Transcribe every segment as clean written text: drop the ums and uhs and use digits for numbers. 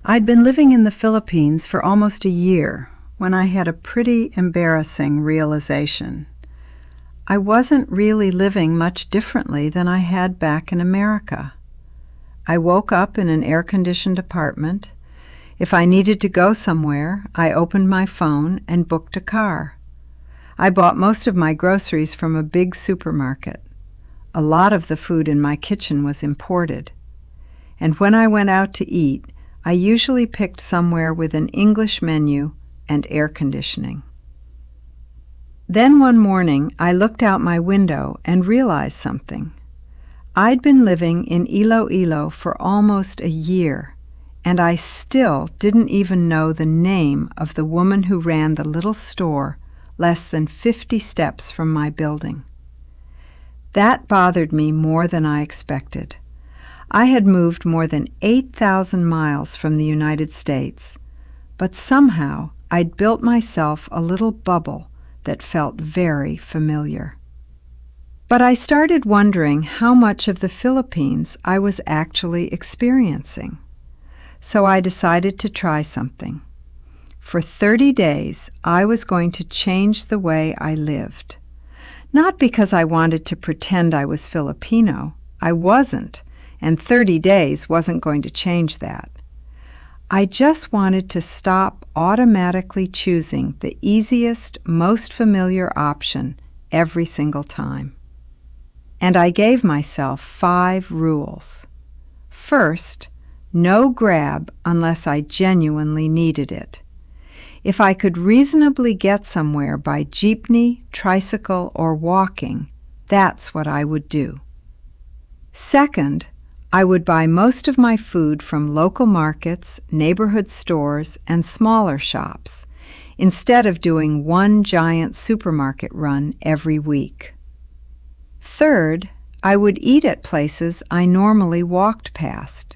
I'd been living in the Philippines for almost a year when I had a pretty embarrassing realization. I wasn't really living much differently than I had back in America. I woke up in an air-conditioned apartment. If I needed to go somewhere, I opened my phone and booked a car. I bought most of my groceries from a big supermarket. A lot of the food in my kitchen was imported. And when I went out to eat, I usually picked somewhere with an English menu and air conditioning. Then one morning, I looked out my window and realized something. I'd been living in Iloilo for almost a year, and I still didn't even know the name of the woman who ran the little store less than 50 steps from my building. That bothered me more than I expected. I had moved more than 8,000 miles from the United States, but somehow I'd built myself a little bubble that felt very familiar. But I started wondering how much of the Philippines I was actually experiencing. So I decided to try something. For 30 days, I was going to change the way I lived. Not because I wanted to pretend I was Filipino. I wasn't, and 30 days wasn't going to change that. I just wanted to stop automatically choosing the easiest, most familiar option every single time. And I gave myself 5 rules. First, no grab unless I genuinely needed it. If I could reasonably get somewhere by jeepney, tricycle, or walking, that's what I would do. Second, I would buy most of my food from local markets, neighborhood stores, and smaller shops, instead of doing one giant supermarket run every week. Third, I would eat at places I normally walked past: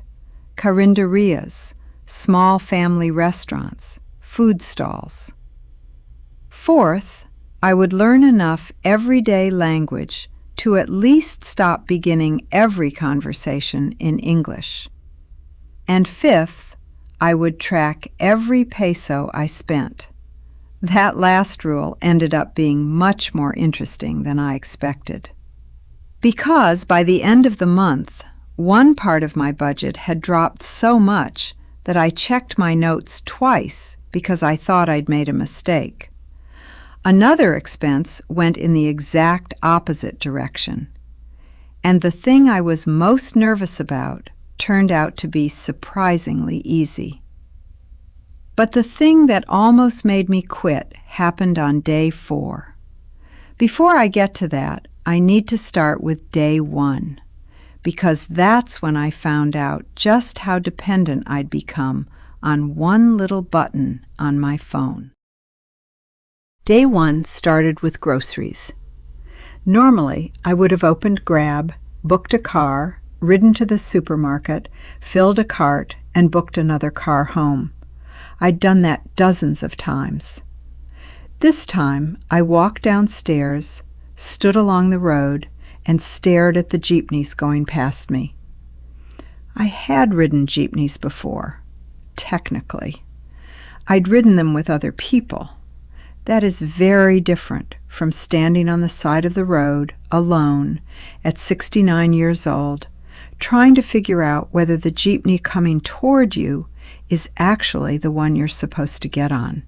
carinderias, small family restaurants, food stalls. Fourth, I would learn enough everyday language to at least stop beginning every conversation in English. And fifth, I would track every peso I spent. That last rule ended up being much more interesting than I expected. Because by the end of the month, one part of my budget had dropped so much that I checked my notes twice because I thought I'd made a mistake. Another expense went in the exact opposite direction. And the thing I was most nervous about turned out to be surprisingly easy. But the thing that almost made me quit happened on day 4. Before I get to that, I need to start with day 1, because that's when I found out just how dependent I'd become on one little button on my phone. Day 1 started with groceries. Normally, I would have opened Grab, booked a car, ridden to the supermarket, filled a cart, and booked another car home. I'd done that dozens of times. This time, I walked downstairs, stood along the road, and stared at the jeepneys going past me. I had ridden jeepneys before, technically. I'd ridden them with other people. That is very different from standing on the side of the road, alone, at 69 years old, trying to figure out whether the jeepney coming toward you is actually the one you're supposed to get on.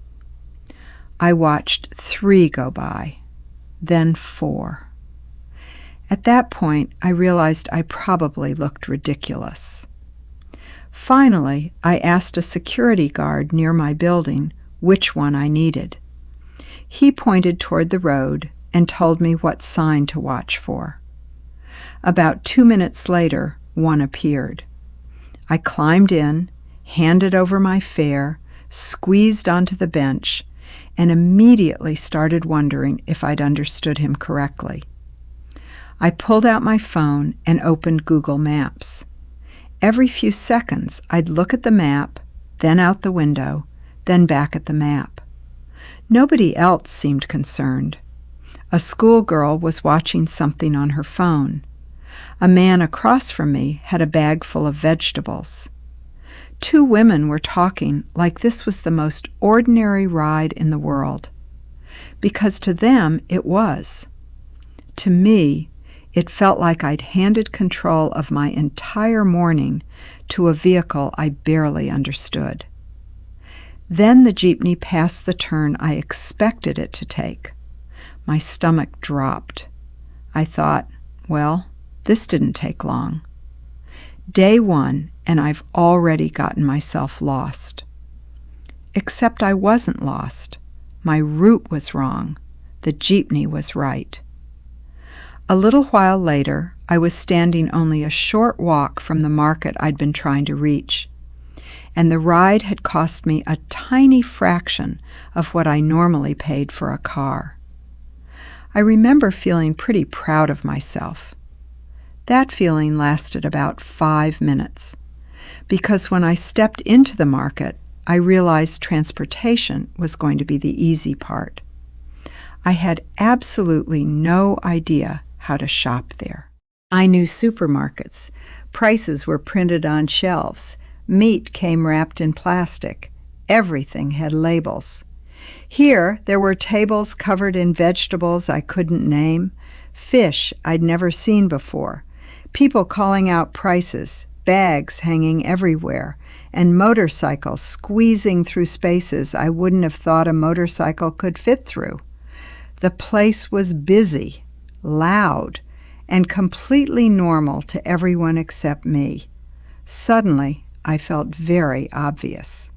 I watched 3 go by, then 4. At that point, I realized I probably looked ridiculous. Finally, I asked a security guard near my building which one I needed. He pointed toward the road and told me what sign to watch for. About 2 minutes later, one appeared. I climbed in, handed over my fare, squeezed onto the bench, and immediately started wondering if I'd understood him correctly. I pulled out my phone and opened Google Maps. Every few seconds, I'd look at the map, then out the window, then back at the map. Nobody else seemed concerned. A schoolgirl was watching something on her phone. A man across from me had a bag full of vegetables. Two women were talking like this was the most ordinary ride in the world, because to them it was. To me, it felt like I'd handed control of my entire morning to a vehicle I barely understood. Then the jeepney passed the turn I expected it to take. My stomach dropped. I thought, well, this didn't take long. Day one, and I've already gotten myself lost. Except I wasn't lost. My route was wrong. The jeepney was right. A little while later, I was standing only a short walk from the market I'd been trying to reach, and the ride had cost me a tiny fraction of what I normally paid for a car. I remember feeling pretty proud of myself. That feeling lasted about 5 minutes, because when I stepped into the market, I realized transportation was going to be the easy part. I had absolutely no idea how to shop there. I knew supermarkets. Prices were printed on shelves. Meat came wrapped in plastic. Everything had labels. Here, there were tables covered in vegetables I couldn't name, fish I'd never seen before, people calling out prices, bags hanging everywhere, and motorcycles squeezing through spaces I wouldn't have thought a motorcycle could fit through. The place was busy, loud, and completely normal to everyone except me. Suddenly, I felt very obvious.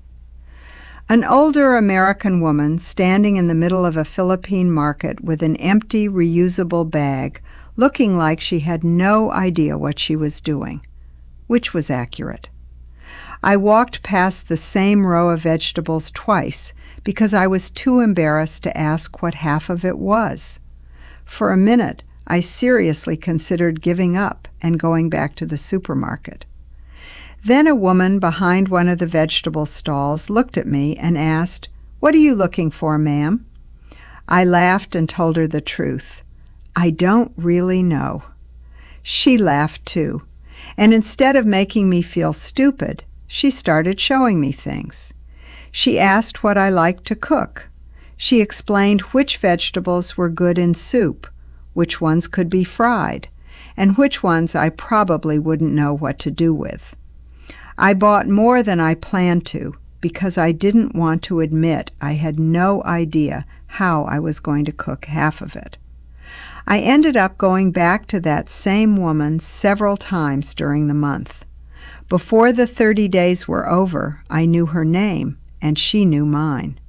An older American woman standing in the middle of a Philippine market with an empty, reusable bag, looking like she had no idea what she was doing, which was accurate. I walked past the same row of vegetables twice because I was too embarrassed to ask what half of it was. For a minute, I seriously considered giving up and going back to the supermarket. Then a woman behind one of the vegetable stalls looked at me and asked, "What are you looking for, ma'am?" I laughed and told her the truth. I don't really know. She laughed too, and instead of making me feel stupid, she started showing me things. She asked what I liked to cook. She explained which vegetables were good in soup, which ones could be fried, and which ones I probably wouldn't know what to do with. I bought more than I planned to because I didn't want to admit I had no idea how I was going to cook half of it. I ended up going back to that same woman several times during the month. Before the 30 days were over, I knew her name, and she knew mine.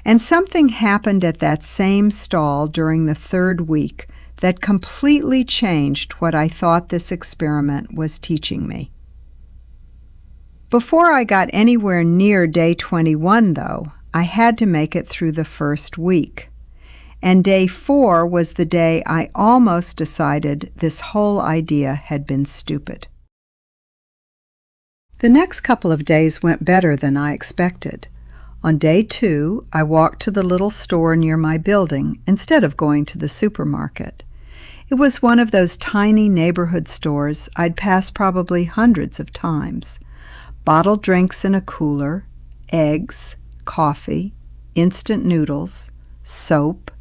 And something happened at that same stall during the 3rd week that completely changed what I thought this experiment was teaching me. Before I got anywhere near day 21, though, I had to make it through the 1st week. And day 4 was the day I almost decided this whole idea had been stupid. The next couple of days went better than I expected. On day 2, I walked to the little store near my building instead of going to the supermarket. It was one of those tiny neighborhood stores I'd passed probably hundreds of times. Bottled drinks in a cooler, eggs, coffee, instant noodles, soap,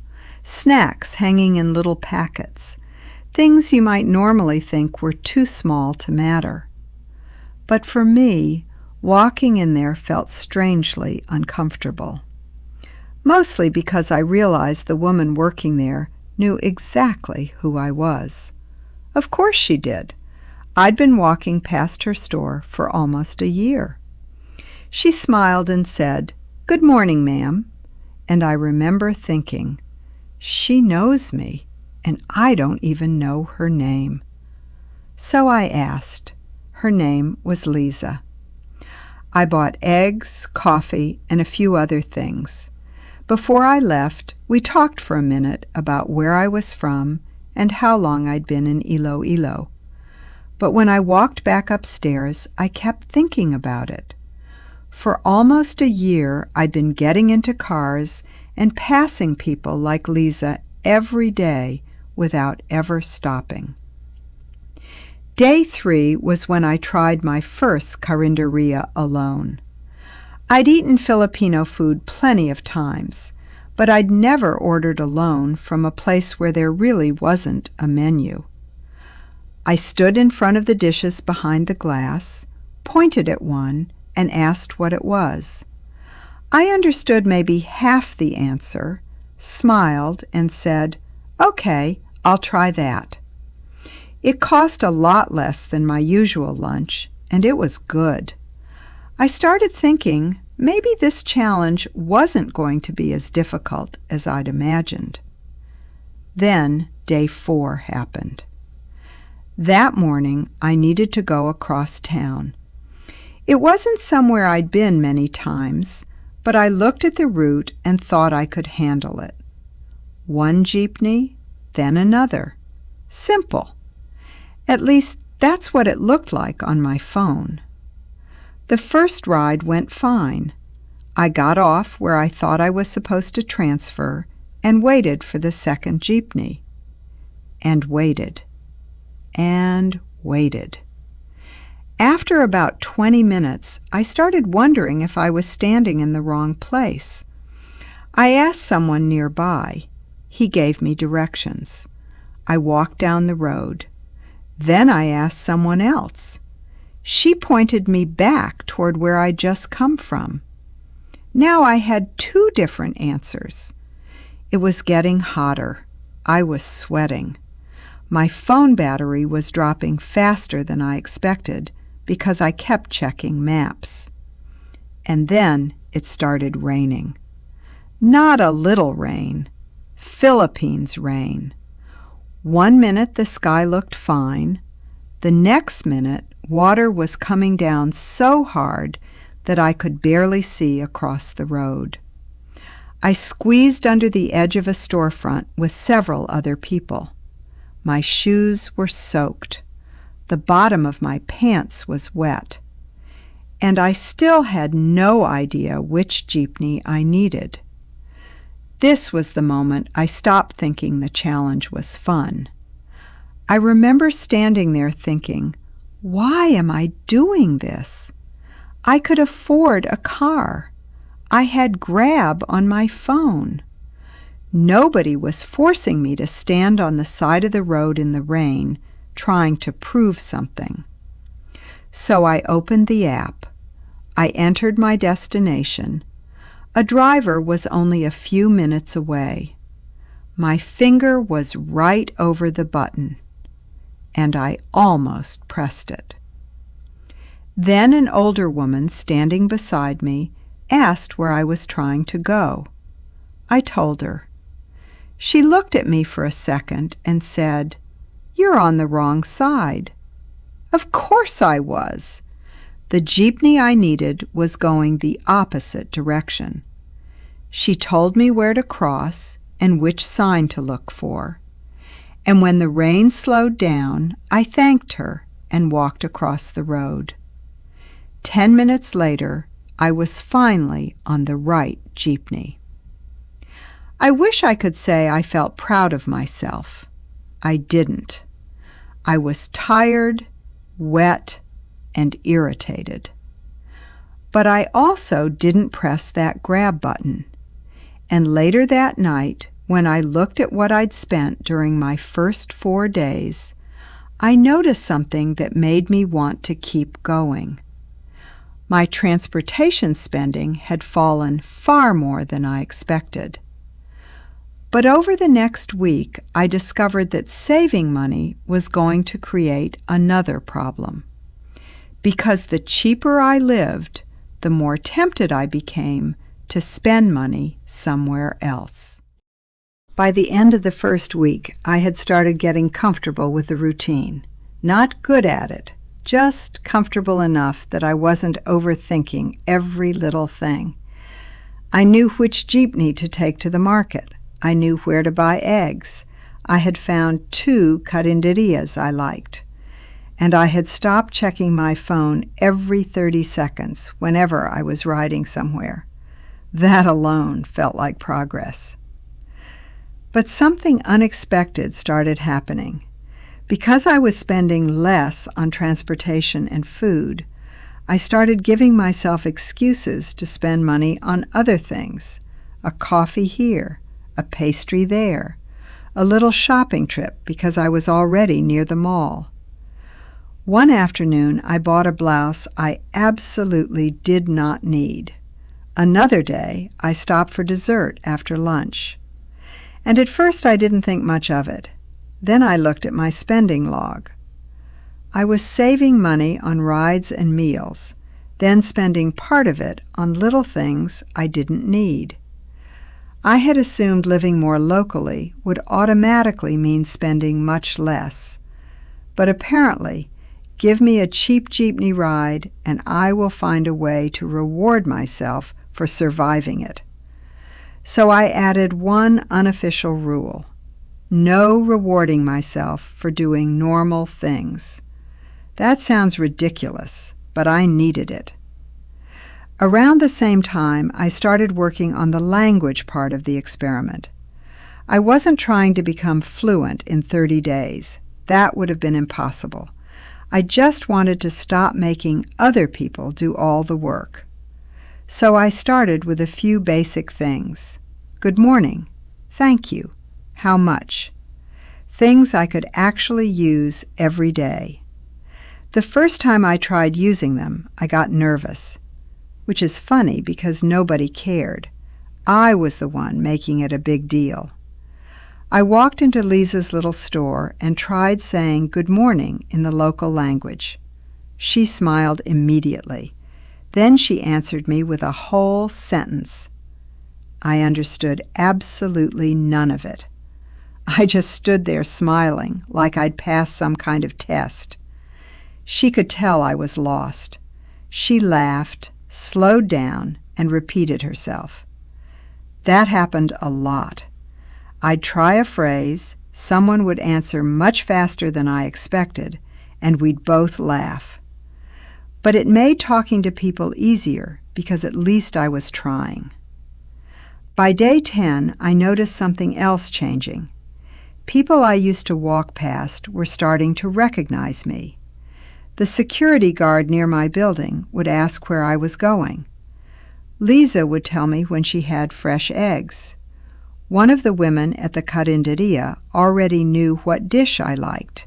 snacks hanging in little packets, things you might normally think were too small to matter. But for me, walking in there felt strangely uncomfortable. Mostly because I realized the woman working there knew exactly who I was. Of course she did. I'd been walking past her store for almost a year. She smiled and said, "Good morning, ma'am." And I remember thinking, she knows me, and I don't even know her name. So I asked. Her name was Lisa. I bought eggs, coffee, and a few other things. Before I left, we talked for a minute about where I was from and how long I'd been in Iloilo. But when I walked back upstairs, I kept thinking about it. For almost a year, I'd been getting into cars and passing people like Lisa every day without ever stopping. Day 3 was when I tried my first carinderia alone. I'd eaten Filipino food plenty of times, but I'd never ordered alone from a place where there really wasn't a menu. I stood in front of the dishes behind the glass, pointed at one, and asked what it was. I understood maybe half the answer, smiled, and said, "Okay, I'll try that." It cost a lot less than my usual lunch, and it was good. I started thinking maybe this challenge wasn't going to be as difficult as I'd imagined. Then day 4 happened. That morning, I needed to go across town. It wasn't somewhere I'd been many times, but I looked at the route and thought I could handle it. One jeepney, then another. Simple. At least that's what it looked like on my phone. The first ride went fine. I got off where I thought I was supposed to transfer and waited for the second jeepney. And waited. And waited. After about 20 minutes, I started wondering if I was standing in the wrong place. I asked someone nearby. He gave me directions. I walked down the road. Then I asked someone else. She pointed me back toward where I'd just come from. Now I had 2 different answers. It was getting hotter. I was sweating. My phone battery was dropping faster than I expected because I kept checking maps. And then it started raining. Not a little rain. Philippines rain. 1 minute the sky looked fine. The next minute, water was coming down so hard that I could barely see across the road. I squeezed under the edge of a storefront with several other people. My shoes were soaked. The bottom of my pants was wet. And I still had no idea which jeepney I needed. This was the moment I stopped thinking the challenge was fun. I remember standing there thinking, why am I doing this? I could afford a car. I had Grab on my phone. Nobody was forcing me to stand on the side of the road in the rain, trying to prove something. So I opened the app. I entered my destination. A driver was only a few minutes away. My finger was right over the button, and I almost pressed it. Then an older woman standing beside me asked where I was trying to go. I told her. She looked at me for a second and said, "You're on the wrong side." Of course I was. The jeepney I needed was going the opposite direction. She told me where to cross and which sign to look for. And when the rain slowed down, I thanked her and walked across the road. 10 minutes later, I was finally on the right jeepney. I wish I could say I felt proud of myself. I didn't. I was tired, wet, and irritated. But I also didn't press that Grab button. And later that night, when I looked at what I'd spent during my first 4 days, I noticed something that made me want to keep going. My transportation spending had fallen far more than I expected. But over the next week, I discovered that saving money was going to create another problem. Because the cheaper I lived, the more tempted I became to spend money somewhere else. By the end of the first week, I had started getting comfortable with the routine. Not good at it, just comfortable enough that I wasn't overthinking every little thing. I knew which jeepney to take to the market. I knew where to buy eggs. I had found 2 carinderias I liked. And I had stopped checking my phone every 30 seconds whenever I was riding somewhere. That alone felt like progress. But something unexpected started happening. Because I was spending less on transportation and food, I started giving myself excuses to spend money on other things. A coffee here, a pastry there, a little shopping trip because I was already near the mall. One afternoon, I bought a blouse I absolutely did not need. Another day, I stopped for dessert after lunch. And at first I didn't think much of it. Then I looked at my spending log. I was saving money on rides and meals, then spending part of it on little things I didn't need. I had assumed living more locally would automatically mean spending much less. But apparently, give me a cheap jeepney ride and I will find a way to reward myself for surviving it. So I added one unofficial rule: no rewarding myself for doing normal things. That sounds ridiculous, but I needed it. Around the same time, I started working on the language part of the experiment. I wasn't trying to become fluent in 30 days. That would have been impossible. I just wanted to stop making other people do all the work. So I started with a few basic things. Good morning. Thank you. How much? Things I could actually use every day. The first time I tried using them, I got nervous, which is funny because nobody cared. I was the one making it a big deal. I walked into Lisa's little store and tried saying good morning in the local language. She smiled immediately. Then she answered me with a whole sentence. I understood absolutely none of it. I just stood there smiling like I'd passed some kind of test. She could tell I was lost. She laughed, slowed down, and repeated herself. That happened a lot. I'd try a phrase, someone would answer much faster than I expected, and we'd both laugh. But it made talking to people easier because at least I was trying. By day 10, I noticed something else changing. People I used to walk past were starting to recognize me. The security guard near my building would ask where I was going. Lisa would tell me when she had fresh eggs. One of the women at the Carinderia already knew what dish I liked.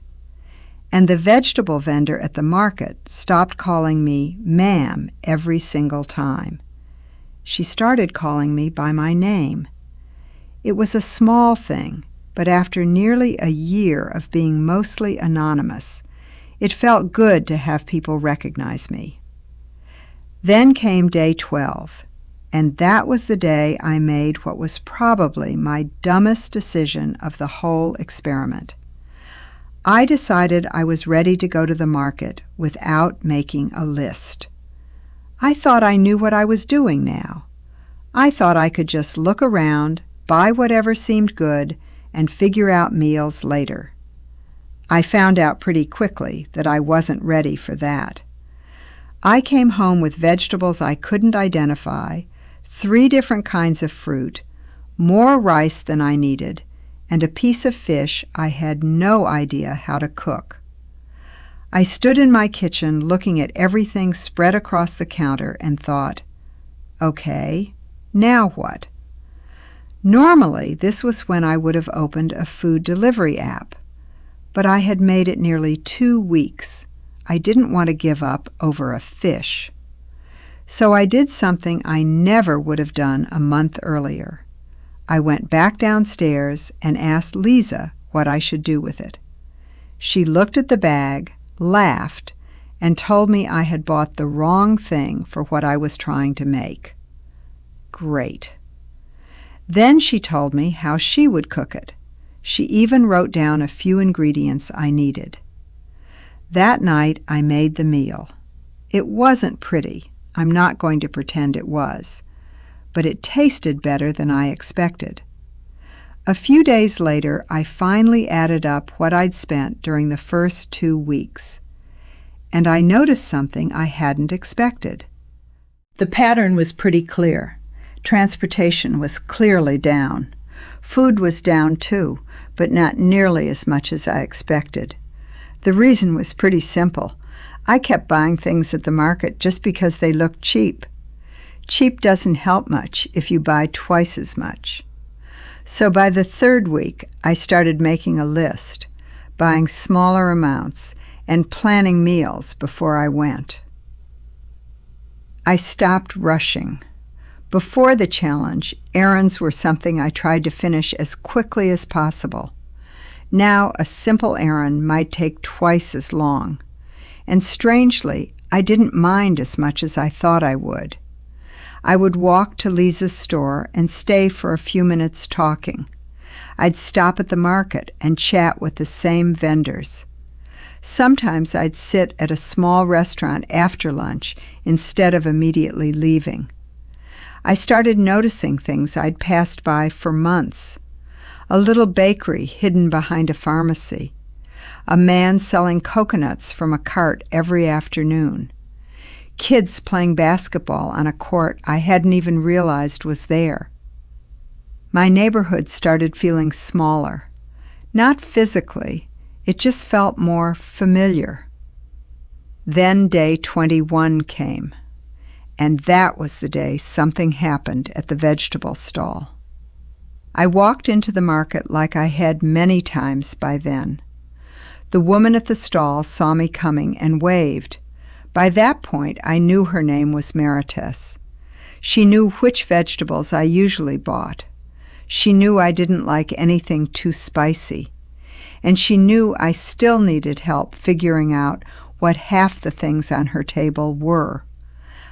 And the vegetable vendor at the market stopped calling me ma'am every single time. She started calling me by my name. It was a small thing, but after nearly a year of being mostly anonymous, it felt good to have people recognize me. Then came day 12, and that was the day I made what was probably my dumbest decision of the whole experiment. I decided I was ready to go to the market without making a list. I thought I knew what I was doing now. I thought I could just look around, buy whatever seemed good, and figure out meals later. I found out pretty quickly that I wasn't ready for that. I came home with vegetables I couldn't identify, 3 different kinds of fruit, more rice than I needed, and a piece of fish I had no idea how to cook. I stood in my kitchen looking at everything spread across the counter and thought, okay, now what? Normally, this was when I would have opened a food delivery app, but I had made it nearly 2 weeks. I didn't want to give up over a fish. So I did something I never would have done a month earlier. I went back downstairs and asked Lisa what I should do with it. She looked at the bag, laughed, and told me I had bought the wrong thing for what I was trying to make. Great. Then she told me how she would cook it. She even wrote down a few ingredients I needed. That night I made the meal. It wasn't pretty. I'm not going to pretend it was. But it tasted better than I expected. A few days later, I finally added up what I'd spent during the first 2 weeks. And I noticed something I hadn't expected. The pattern was pretty clear. Transportation was clearly down. Food was down too, but not nearly as much as I expected. The reason was pretty simple. I kept buying things at the market just because they looked cheap. Cheap doesn't help much if you buy twice as much. So by the third week, I started making a list, buying smaller amounts, and planning meals before I went. I stopped rushing. Before the challenge, errands were something I tried to finish as quickly as possible. Now, a simple errand might take twice as long. And strangely, I didn't mind as much as I thought I would. I would walk to Lisa's store and stay for a few minutes talking. I'd stop at the market and chat with the same vendors. Sometimes I'd sit at a small restaurant after lunch instead of immediately leaving. I started noticing things I'd passed by for months. A little bakery hidden behind a pharmacy. A man selling coconuts from a cart every afternoon. Kids playing basketball on a court I hadn't even realized was there. My neighborhood started feeling smaller. Not physically, it just felt more familiar. Then day 21 came, and that was the day something happened at the vegetable stall. I walked into the market like I had many times by then. The woman at the stall saw me coming and waved. By that point, I knew her name was Marites. She knew which vegetables I usually bought. She knew I didn't like anything too spicy. And she knew I still needed help figuring out what half the things on her table were.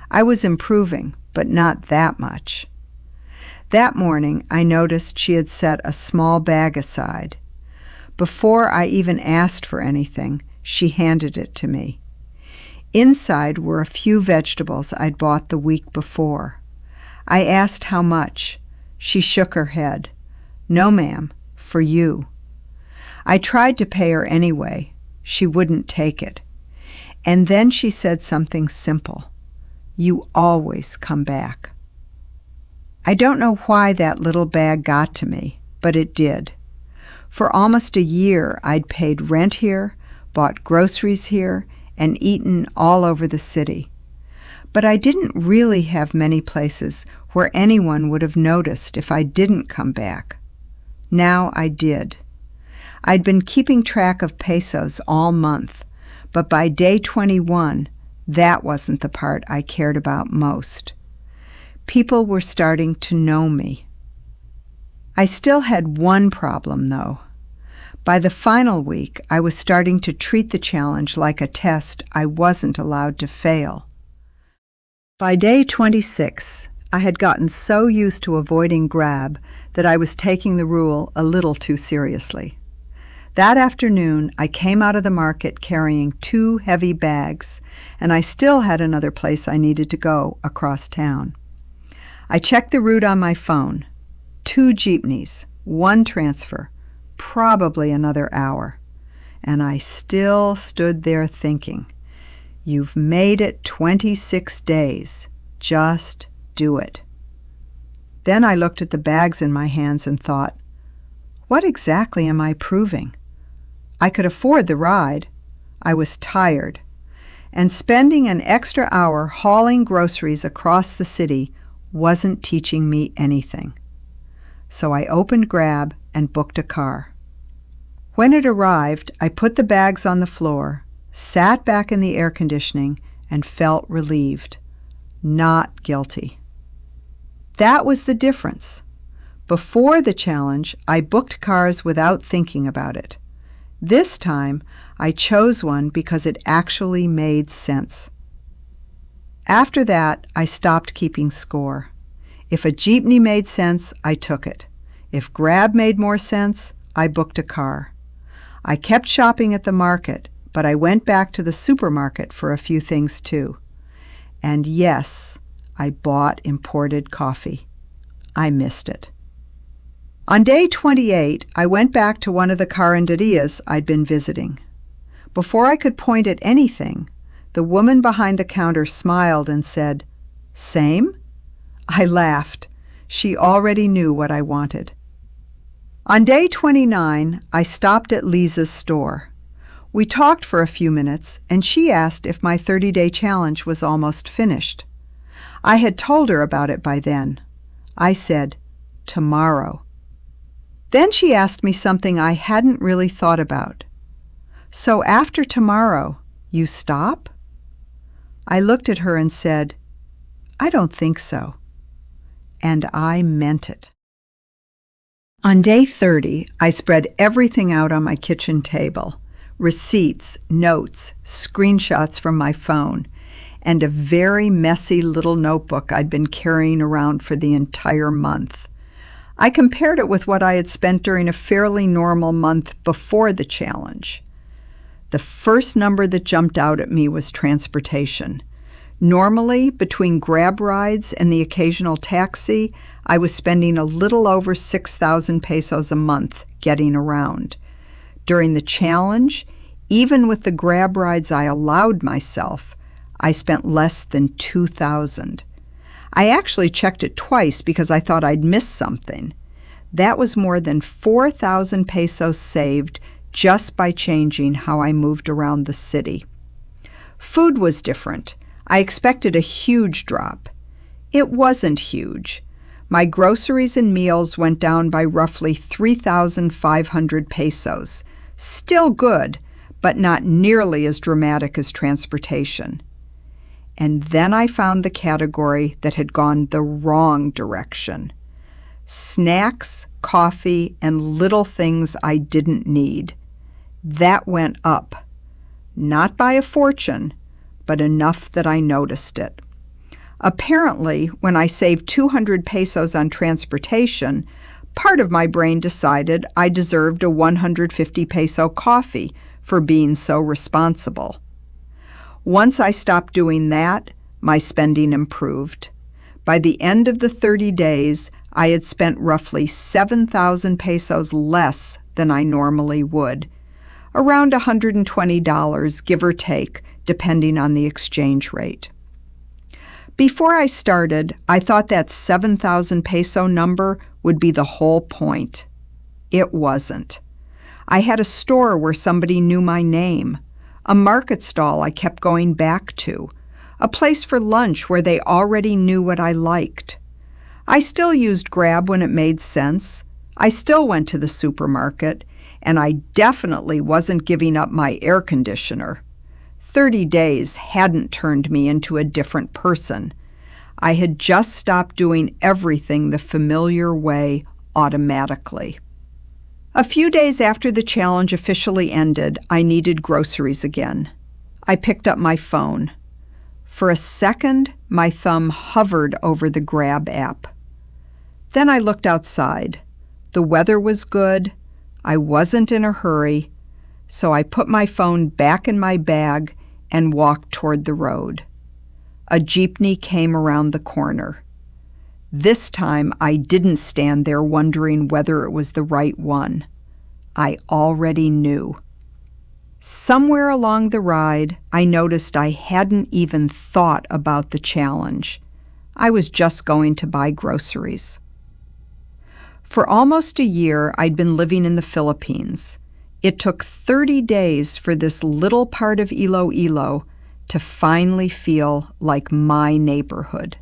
I was improving, but not that much. That morning, I noticed she had set a small bag aside. Before I even asked for anything, she handed it to me. Inside were a few vegetables I'd bought the week before. I asked how much. She shook her head. "No, ma'am, for you." I tried to pay her anyway. She wouldn't take it. And then she said something simple. "You always come back." I don't know why that little bag got to me, but it did. For almost a year, I'd paid rent here, bought groceries here, and eaten all over the city. But I didn't really have many places where anyone would have noticed if I didn't come back. Now I did. I'd been keeping track of pesos all month, but by day 21, that wasn't the part I cared about most. People were starting to know me. I still had one problem, though. By the final week, I was starting to treat the challenge like a test I wasn't allowed to fail. By day 26, I had gotten so used to avoiding grab that I was taking the rule a little too seriously. That afternoon, I came out of the market carrying 2 heavy bags, and I still had another place I needed to go across town. I checked the route on my phone. 2 jeepneys, 1 transfer, probably another hour. And I still stood there thinking, you've made it 26 days. Just do it. Then I looked at the bags in my hands and thought, what exactly am I proving? I could afford the ride. I was tired. And spending an extra hour hauling groceries across the city wasn't teaching me anything. So I opened Grab and booked a car. When it arrived, I put the bags on the floor, sat back in the air conditioning, and felt relieved. Not guilty. That was the difference. Before the challenge, I booked cars without thinking about it. This time, I chose one because it actually made sense. After that, I stopped keeping score. If a jeepney made sense, I took it. If Grab made more sense, I booked a car. I kept shopping at the market, but I went back to the supermarket for a few things too. And yes, I bought imported coffee. I missed it. On day 28, I went back to one of the carinderias I'd been visiting. Before I could point at anything, the woman behind the counter smiled and said, "Same?" I laughed. She already knew what I wanted. On day 29, I stopped at Lisa's store. We talked for a few minutes, and she asked if my 30-day challenge was almost finished. I had told her about it by then. I said, tomorrow. Then she asked me something I hadn't really thought about. So after tomorrow, you stop? I looked at her and said, I don't think so. And I meant it. On day 30, I spread everything out on my kitchen table. Receipts, notes, screenshots from my phone, and a very messy little notebook I'd been carrying around for the entire month. I compared it with what I had spent during a fairly normal month before the challenge. The first number that jumped out at me was transportation. Normally, between Grab rides and the occasional taxi, I was spending a little over 6,000 pesos a month getting around. During the challenge, even with the Grab rides I allowed myself, I spent less than 2,000. I actually checked it twice because I thought I'd missed something. That was more than 4,000 pesos saved just by changing how I moved around the city. Food was different. I expected a huge drop. It wasn't huge. My groceries and meals went down by roughly 3,500 pesos. Still good, but not nearly as dramatic as transportation. And then I found the category that had gone the wrong direction. Snacks, coffee, and little things I didn't need. That went up. Not by a fortune, but enough that I noticed it. Apparently, when I saved 200 pesos on transportation, part of my brain decided I deserved a 150 peso coffee for being so responsible. Once I stopped doing that, my spending improved. By the end of the 30 days, I had spent roughly 7,000 pesos less than I normally would, around $120, give or take, depending on the exchange rate. Before I started, I thought that 7,000 peso number would be the whole point. It wasn't. I had a store where somebody knew my name, a market stall I kept going back to, a place for lunch where they already knew what I liked. I still used Grab when it made sense. I still went to the supermarket, and I definitely wasn't giving up my air conditioner. 30 days hadn't turned me into a different person. I had just stopped doing everything the familiar way automatically. A few days after the challenge officially ended, I needed groceries again. I picked up my phone. For a second, my thumb hovered over the Grab app. Then I looked outside. The weather was good. I wasn't in a hurry, so I put my phone back in my bag and walked toward the road. A jeepney came around the corner. This time, I didn't stand there wondering whether it was the right one. I already knew. Somewhere along the ride, I noticed I hadn't even thought about the challenge. I was just going to buy groceries. For almost a year, I'd been living in the Philippines. It took 30 days for this little part of Iloilo to finally feel like my neighborhood.